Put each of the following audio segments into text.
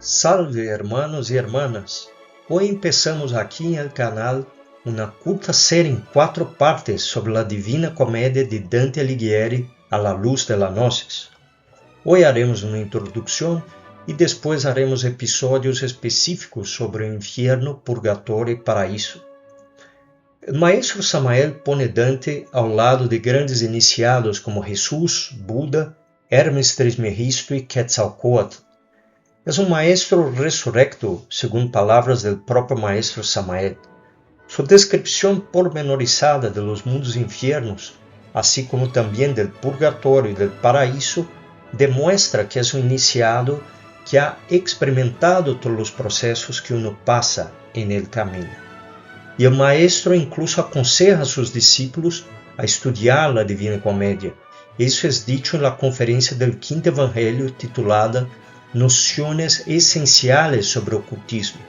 Salve hermanos y hermanas, hoy empezamos aquí en el canal una curta serie en 4 partes sobre la Divina Comedia de Dante Alighieri a la luz de la Gnosis. Hoy haremos una introducción y después haremos episodios específicos sobre el infierno, purgatorio y paraíso. El maestro Samael pone Dante ao lado de grandes iniciados como Jesús, Buda, Hermes Trismegisto y Quetzalcóatl. Es un maestro resurrecto, según palabras del propio maestro Samael. Su descripción pormenorizada de los mundos infiernos, así como también del purgatorio y del paraíso, demuestra que es un iniciado que ha experimentado todos los procesos que uno pasa en el camino. Y el maestro incluso aconseja a sus discípulos a estudiar la Divina Comedia. Eso es dicho en la conferencia del Quinto Evangelio titulada Nociones Esenciales sobre Ocultismo.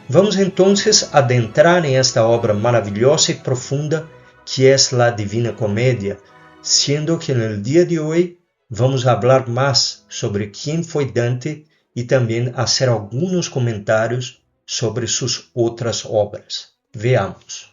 Vamos entonces a adentrar en esta obra maravillosa y profunda que es la Divina Comedia, siendo que en el día de hoy vamos a hablar más sobre quién fue Dante y también hacer algunos comentarios sobre sus otras obras. Veamos.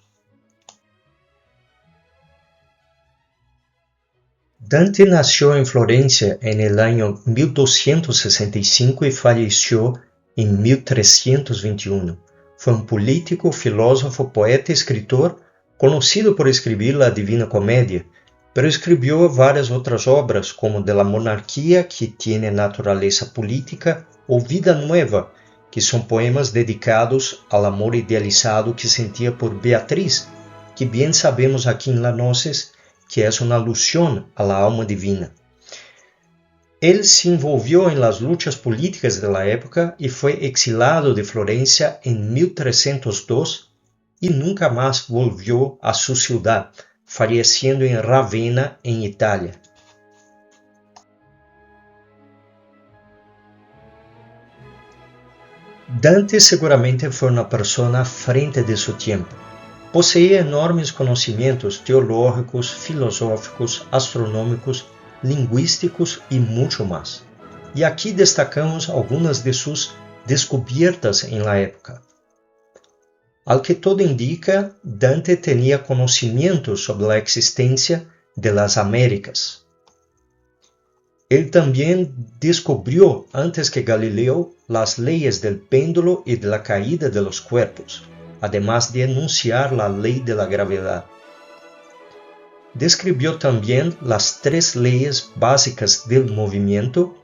Dante nació en Florencia en el año 1265 y falleció en 1321. Fue un político, filósofo, poeta y escritor conocido por escribir la Divina Comedia, pero escribió varias otras obras como De la Monarquía, que tiene naturaleza política, o Vida Nueva, que son poemas dedicados al amor idealizado que sentía por Beatriz, que bien sabemos aquí en la Gnosis que es una alusión a la alma divina. Él se envolvió en las luchas políticas de la época y fue exilado de Florencia en 1302 y nunca más volvió a su ciudad, falleciendo en Ravenna, en Italia. Dante seguramente fue una persona frente de su tiempo. Poseía enormes conocimientos teológicos, filosóficos, astronómicos, lingüísticos y mucho más. Y aquí destacamos algunas de sus descubiertas en la época. Al que todo indica, Dante tenía conocimiento sobre la existencia de las Américas. Él también descubrió, antes que Galileo, las leyes del péndulo y de la caída de los cuerpos, además de enunciar la ley de la gravedad. Describió también las 3 leyes básicas del movimiento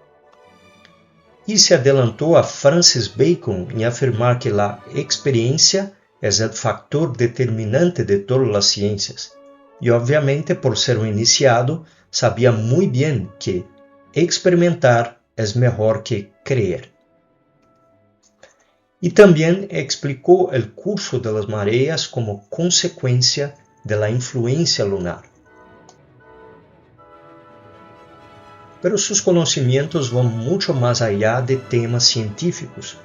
y se adelantó a Francis Bacon en afirmar que la experiencia es el factor determinante de todas las ciencias. Y obviamente, por ser un iniciado, sabía muy bien que experimentar es mejor que creer. Y también explicó el curso de las mareas como consecuencia de la influencia lunar. Pero sus conocimientos van mucho más allá de temas científicos.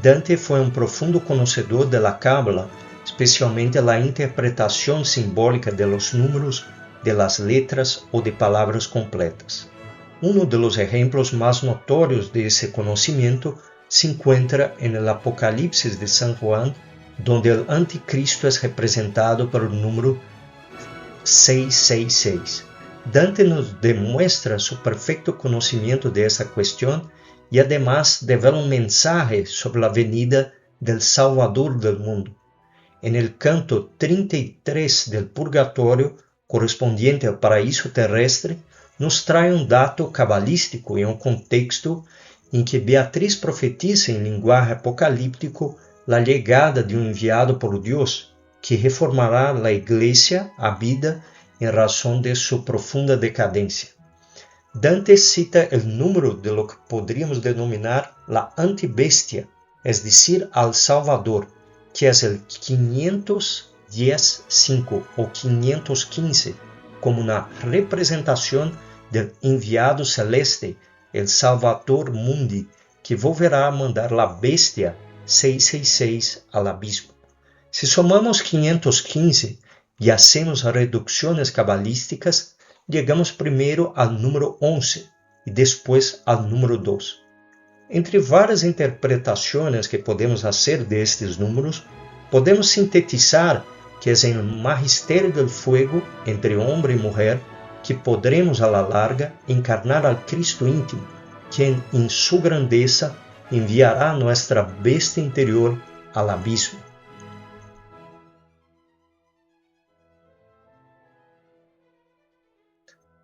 Dante fue un profundo conocedor de la Cábala, especialmente la interpretación simbólica de los números, de las letras o de palabras completas. Uno de los ejemplos más notorios de ese conocimiento se encuentra en el Apocalipsis de San Juan, donde el anticristo es representado por el número 666. Dante nos demuestra su perfecto conocimiento de esta cuestión y además devela un mensaje sobre la venida del Salvador del mundo. En el canto 33 del Purgatorio, correspondiente al paraíso terrestre, nos trae un dato cabalístico y un contexto en que Beatriz profetiza en lenguaje apocalíptico la llegada de un enviado por Dios que reformará la iglesia a vida en razón de su profunda decadencia. Dante cita el número de lo que podríamos denominar la antibestia, es decir, al Salvador, que es el 515 o 515, como una representación del enviado celeste, el Salvator Mundi, que volverá a mandar la bestia 666 al abismo. Si sumamos 515 y hacemos reducciones cabalísticas, llegamos primero al número 11 y después al número 2. Entre várias interpretações que podemos fazer destes números, podemos sintetizar que é em Magisterio del Fuego entre homem e mulher que podremos a la larga encarnar al Cristo íntimo, quien em sua grandeza enviará nossa bestia interior al abismo.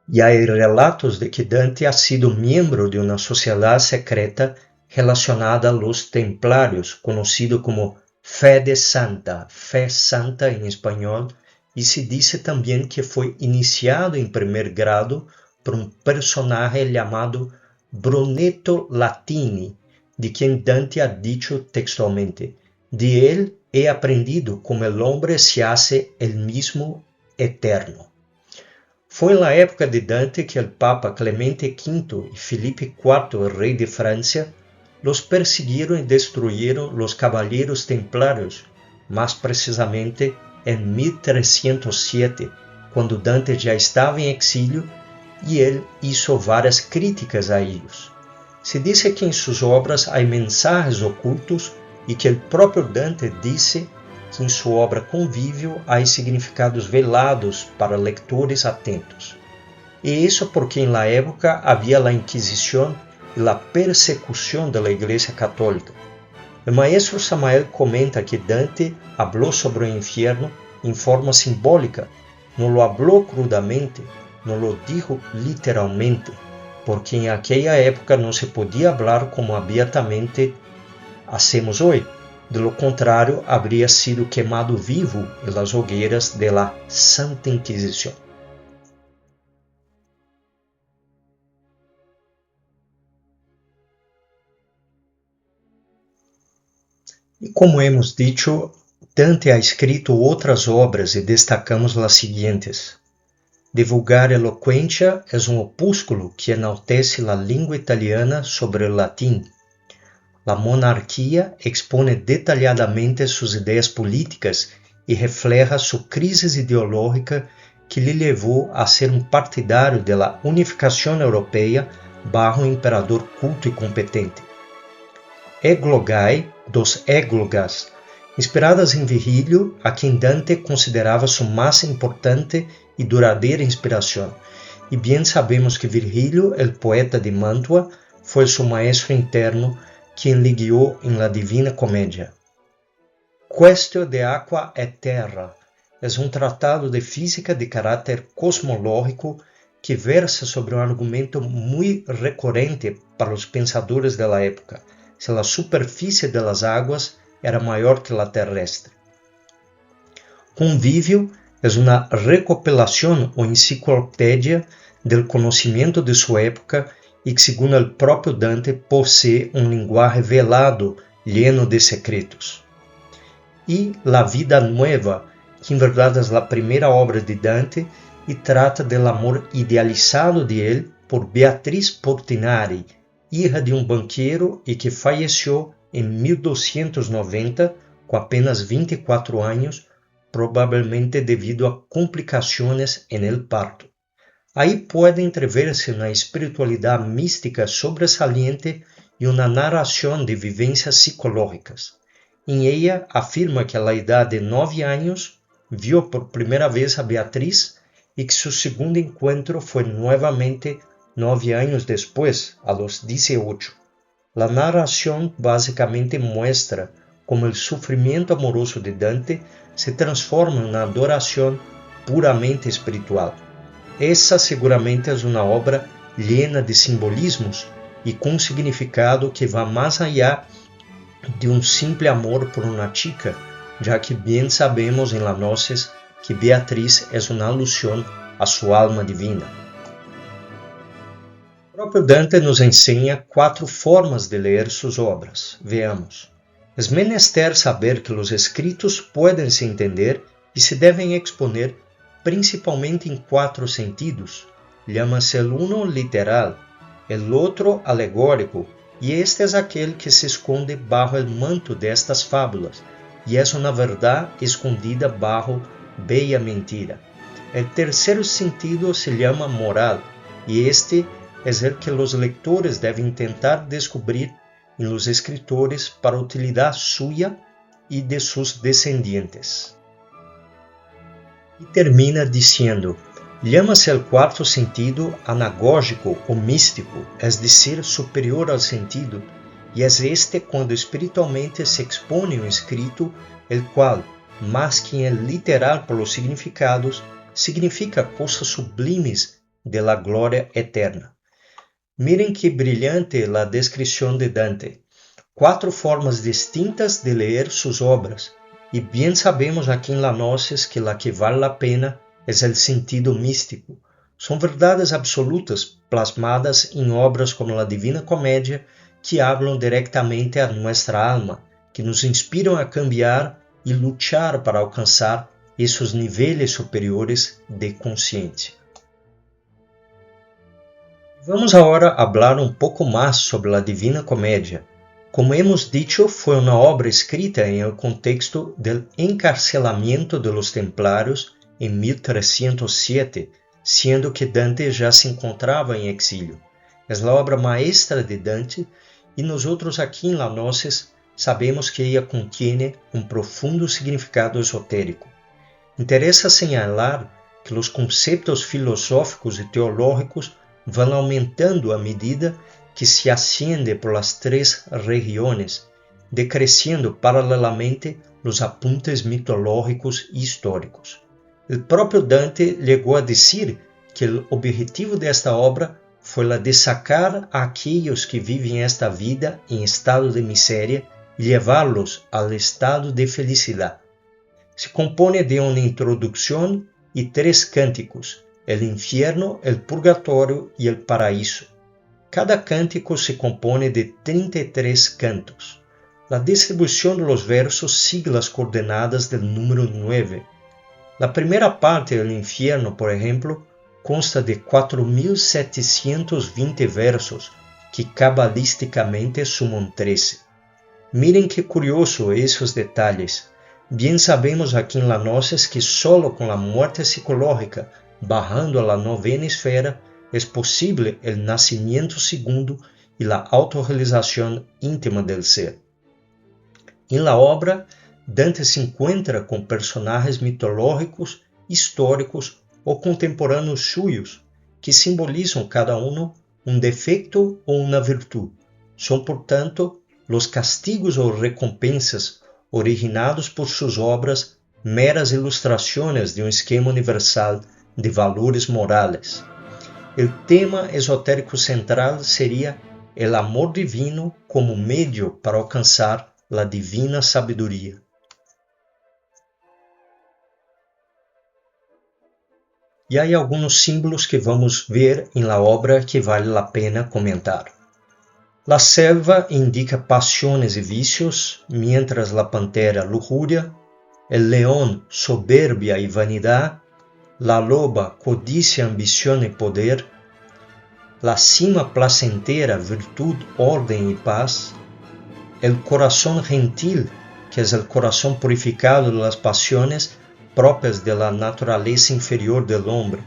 E há relatos de que Dante ha sido miembro de uma sociedade secreta relacionada a los templarios, conocido como Fede Santa, Fé Santa em espanhol, e se diz também que foi iniciado em primeiro grado por um personagem chamado Brunetto Latini, de quem Dante ha dicho textualmente: de ele he aprendido como el hombre se hace el mismo eterno. Foi na época de Dante que o Papa Clemente V e Felipe IV, rei de França, los persiguieron e destruyeron los caballeros templarios, mais precisamente em 1307, quando Dante já estava em exílio e ele hizo várias críticas a ellos. Se diz que em suas obras há mensagens ocultos e que o próprio Dante disse que em sua obra Convívio há significados velados para leitores atentos. E isso porque na época havia a Inquisição e a persecução da Igreja Católica. O maestro Samael comenta que Dante falou sobre o inferno em forma simbólica, não lo falou crudamente, não lo dijo literalmente, porque em aquela época não se podia falar como abertamente hacemos hoje. De lo contrário, habría sido queimado vivo em las hogueiras de la Santa Inquisição. E como hemos dicho, Dante ha escrito outras obras e destacamos as seguintes. De Vulgar Eloquentia é um opúsculo que enaltece a língua italiana sobre o latim. La Monarquia expone detalhadamente suas ideias políticas e refleja sua crise ideológica que lhe levou a ser um partidário da unificação europeia bajo um imperador culto e competente. Eglogae dos Églogas, inspiradas em Virgílio, a quem Dante considerava sua mais importante e duradeira inspiração. E bem sabemos que Virgílio, o poeta de Mantua, foi seu maestro interno, quem lhe guiou em La Divina Comédia. Questio de Aqua e Terra é um tratado de física de caráter cosmológico que versa sobre um argumento muito recorrente para os pensadores da época, se a superfície das águas era maior que a terrestre. Convívio é uma recopilação ou enciclopédia do conhecimento de sua época e que, segundo o próprio Dante, possui um linguagem velado, lleno de secretos. E La Vida Nueva, que em verdade é a primeira obra de Dante e trata do amor idealizado de ele por Beatriz Portinari, hija de um banqueiro e que faleceu em 1290, com apenas 24 anos, provavelmente devido a complicações en el parto. Aí pode entrever-se uma espiritualidade mística sobresaliente e uma narração de vivências psicológicas. Em ela, afirma que a idade de 9 anos viu por primeira vez a Beatriz e que seu segundo encontro foi novamente 9 anos depois, a los 18. A narração basicamente mostra como o sofrimento amoroso de Dante se transforma em uma adoração puramente espiritual. Essa seguramente é uma obra llena de simbolismos e com um significado que vai mais allá de um simples amor por uma chica, já que bem sabemos em las noces que Beatriz é uma alusão a sua alma divina. O próprio Dante nos ensina 4 formas de ler suas obras. Veamos. É menester saber que os escritos podem se entender e se devem exponer principalmente em 4 sentidos. Llama-se el uno literal, el otro alegórico, e este é aquele que se esconde bajo el manto destas fábulas, e é uma verdade escondida bajo bella mentira. O terceiro sentido se chama moral, e este é o que os leitores devem tentar descobrir en los escritores para utilidad suya y de sus descendientes. E termina dizendo: llama-se el cuarto sentido anagógico o místico, es decir, superior al sentido, y es este cuando espiritualmente se expone un escrito, el cual, más que en el literal por los significados, significa cosas sublimes de la gloria eterna. Miren que brillante la descripción de Dante. 4 formas distintas de leer sus obras, y bien sabemos aquí en la Gnosis que la que vale la pena es el sentido místico. Son verdades absolutas plasmadas en obras como la Divina Comedia, que hablan directamente a nuestra alma, que nos inspiram a cambiar e luchar para alcançar esses níveis superiores de consciência. Vamos agora falar um pouco mais sobre a Divina Comédia. Como hemos dicho, foi uma obra escrita em el contexto del encarcelamiento de los templarios em 1307, sendo que Dante já se encontrava em exílio. É a obra maestra de Dante e nós aqui em La Gnosis sabemos que ela contiene um profundo significado esotérico. Interessa señalar que os conceitos filosóficos e teológicos vão aumentando à medida que se asciende por las 3 regiones, decrescendo paralelamente os apuntes mitológicos e históricos. O próprio Dante chegou a dizer que o objetivo desta obra foi a de sacar a aqueles que vivem esta vida em estado de miséria e levá-los ao estado de felicidade. Se compõe de uma introdução e 3 cânticos, el infierno, el purgatorio e el paraíso. Cada cântico se compõe de 33 cantos. A distribuição de los versos sigue as coordenadas del número 9. A primeira parte del infierno, por exemplo, consta de 4.720 versos, que cabalísticamente sumam 13. Miren que curioso esses detalhes. Bien sabemos aqui em La Gnosis que solo com a muerte psicológica, bajando a la 9ª esfera, é possível o nascimento segundo e a autorrealização íntima del ser. Em la obra, Dante se encontra com personagens mitológicos, históricos ou contemporâneos suyos, que simbolizam cada um defeito ou uma virtude. São, portanto, os castigos ou recompensas originados por suas obras meras ilustrações de um esquema universal de valores morales. O tema esotérico central seria o amor divino como meio para alcançar a divina sabedoria. E há alguns símbolos que vamos ver em la obra que vale a pena comentar. La selva indica pasiones e vícios, mientras la pantera lujuria, el león soberbia e vanidade, la loba codicia, ambición e poder, la cima placentera virtud, orden e paz, el corazón gentil, que es el corazón purificado de las pasiones propias de la naturaleza inferior del hombre.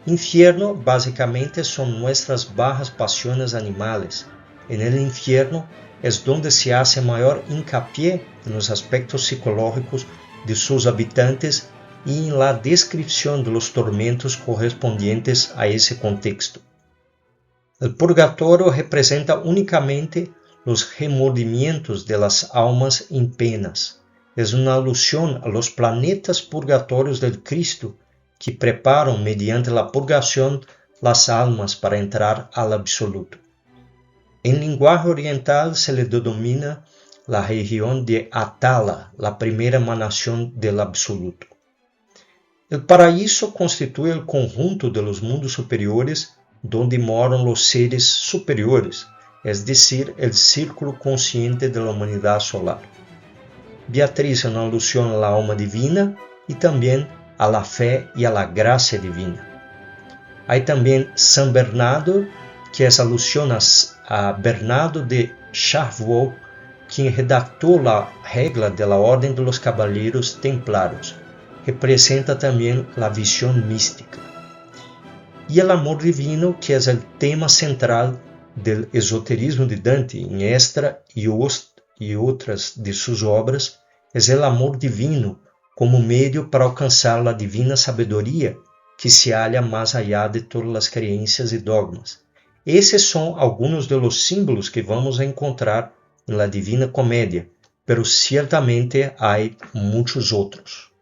Infierno basicamente son nuestras bajas pasiones animales. En el infierno es donde se hace mayor hincapié en los aspectos psicológicos de sus habitantes y en la descripción de los tormentos correspondientes a ese contexto. El purgatorio representa únicamente los remordimientos de las almas en penas. Es una alusión a los planetas purgatorios del Cristo que preparan mediante la purgación las almas para entrar al absoluto. En lenguaje oriental se le denomina la región de Atala, la primera emanación del absoluto. El paraíso constituye el conjunto de los mundos superiores donde moran los seres superiores, es decir, el círculo consciente de la humanidad solar. Beatriz es una alusión a la alma divina y también a la fe y a la gracia divina. Hay también San Bernardo, que es alusión a Bernardo de Charvaux, quien redactó la regla de la Orden de los Caballeros Templarios. Representa también la visión mística. Y el amor divino, que es el tema central del esoterismo de Dante em esta e outras de suas obras é o amor divino como meio para alcançar a divina sabedoria que se halla mais allá de todas as crenças e dogmas. Esses são alguns dos símbolos que vamos encontrar na Divina Comédia, pero certamente há muitos outros.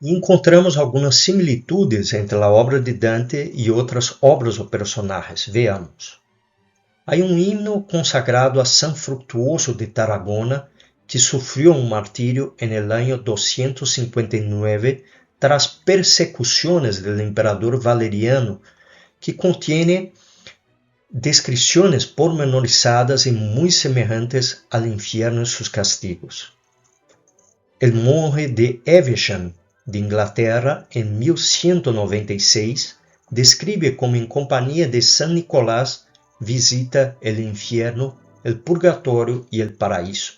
E encontramos algumas similitudes entre a obra de Dante e outras obras ou personagens. Veamos. Há himno consagrado a San Fructuoso de Tarragona que sufrió un martirio en el año 259 tras persecuciones del emperador Valeriano, que contiene descripciones pormenorizadas y muy semejantes al infierno y sus castigos. El monje de Evesham, de Inglaterra, en 1196, describe como en compañía de San Nicolás visita el infierno, el purgatorio y el paraíso.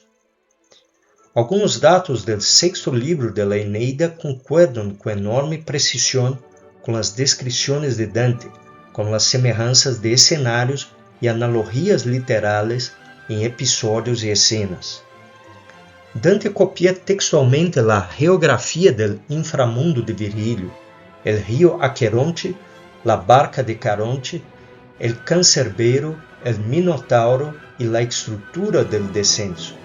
Alguns dados do sexto livro de la Eneida concordam com enorme precisão com as descrições de Dante, com as semelhanças de cenários e analogias literais em episódios e escenas. Dante copia textualmente a geografia do inframundo de Virgílio, o rio Aqueronte, a barca de Caronte, o cancerbero, o minotauro e a estrutura do descenso.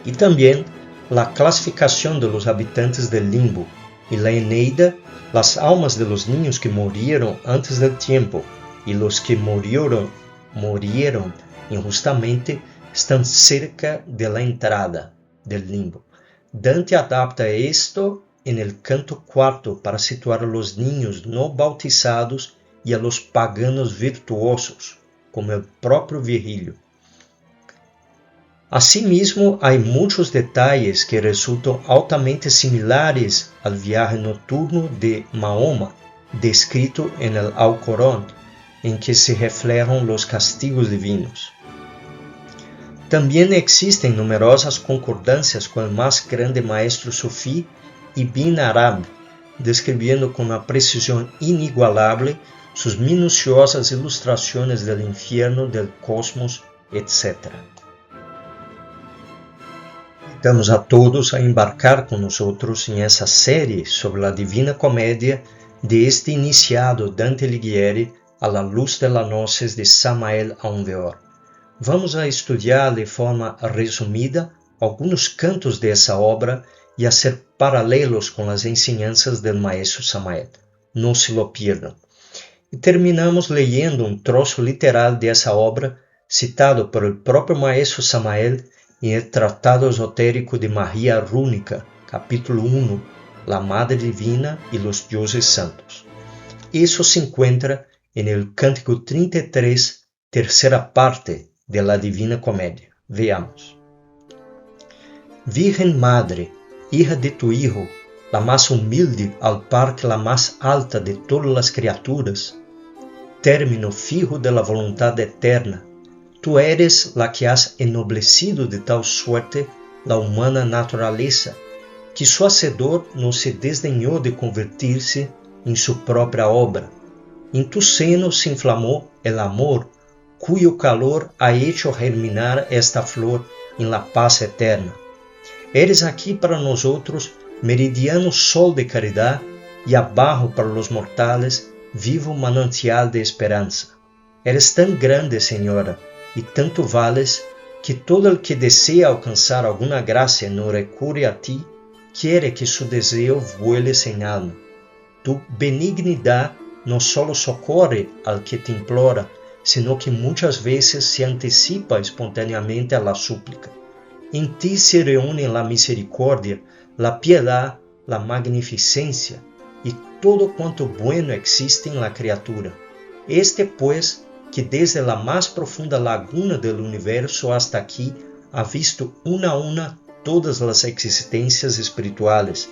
E também a classificação de los habitantes del limbo, e la Eneida, las almas de los niños que murieron antes del tiempo y los que murieron injustamente están cerca de la entrada del limbo. Dante adapta esto en el canto cuarto para situar a los niños no bautizados y a los paganos virtuosos, como el propio Virgílio. Asimismo, há muitos detalhes que resultam altamente similares ao viaje noturno de Mahoma, descrito en el Alcorão, em que se reflejan os castigos divinos. Também existem numerosas concordâncias com o mais grande maestro sufí, Ibn Arabi, descrevendo com uma precisão inigualável suas minuciosas ilustrações do inferno, do cosmos, etc. Invitamos a todos a embarcar conosco em essa série sobre a Divina Comédia de este iniciado Dante Alighieri a la luz de las noces de Samael Aunveor. Vamos a estudar de forma resumida alguns cantos dessa obra e a ser paralelos com as ensinanças do maestro Samael. Não se lo pierdan. E terminamos leyendo um troço literal dessa obra citado por el próprio maestro Samael em el Tratado Esotérico de Magia Rúnica, capítulo 1, La Madre Divina e los Dioses Santos. Isso se encontra en el Cântico 33, terceira parte de la Divina Comédia. Veamos. Virgen Madre, hija de tu Hijo, la más humilde al par que la más alta de todas las criaturas, término fijo de la voluntad eterna, tu eres la que has ennoblecido de tal suerte la humana naturaleza, que su hacedor no se desdeñó de convertir-se en su propia obra. En tu seno se inflamó el amor, cuyo calor ha hecho germinar esta flor en la paz eterna. Eres aquí para nosotros meridiano sol de caridad y abajo para los mortales vivo manantial de esperanza. Eres tan grande, Señora, e tanto vales que todo el que desea alcançar alguma gracia no recurre a ti, quiere que su deseo vuele sem alma. Tu benignidad no solo socorre al que te implora, sino que muitas vezes se antecipa espontaneamente a la súplica. En ti se reúnen la misericordia, la piedad, la magnificencia y todo cuanto bueno existe en la criatura. Este, pues, que desde la más profunda laguna del universo hasta aquí ha visto una a una todas las existencias espirituales,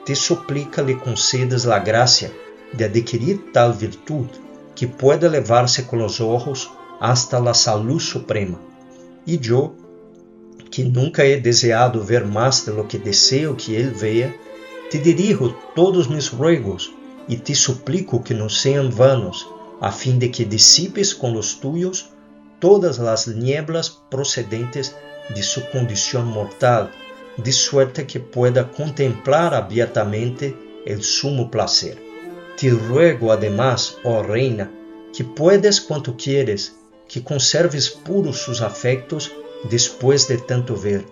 te suplica le concedas la gracia de adquirir tal virtud que pueda elevarse con los ojos hasta la salud suprema. Y yo, que nunca he deseado ver más de lo que deseo que él vea, te dirijo todos mis ruegos y te suplico que no sean vanos, a fim de que disipes con los tuyos todas las nieblas procedentes de su condición mortal, de suerte que pueda contemplar abiertamente el sumo placer. Te ruego además, oh reina, que puedes cuanto quieres, que conserves puros sus afectos después de tanto ver,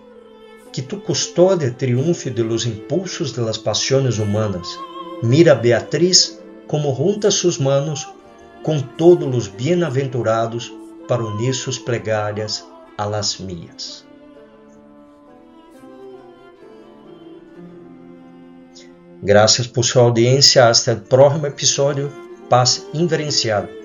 que tu custodia triunfe de los impulsos de las pasiones humanas. Mira a Beatriz como junta sus manos con todos los bienaventurados para unir sus plegarias a las mías. Gracias por su audiencia. Hasta el próximo episodio. Paz inverencial.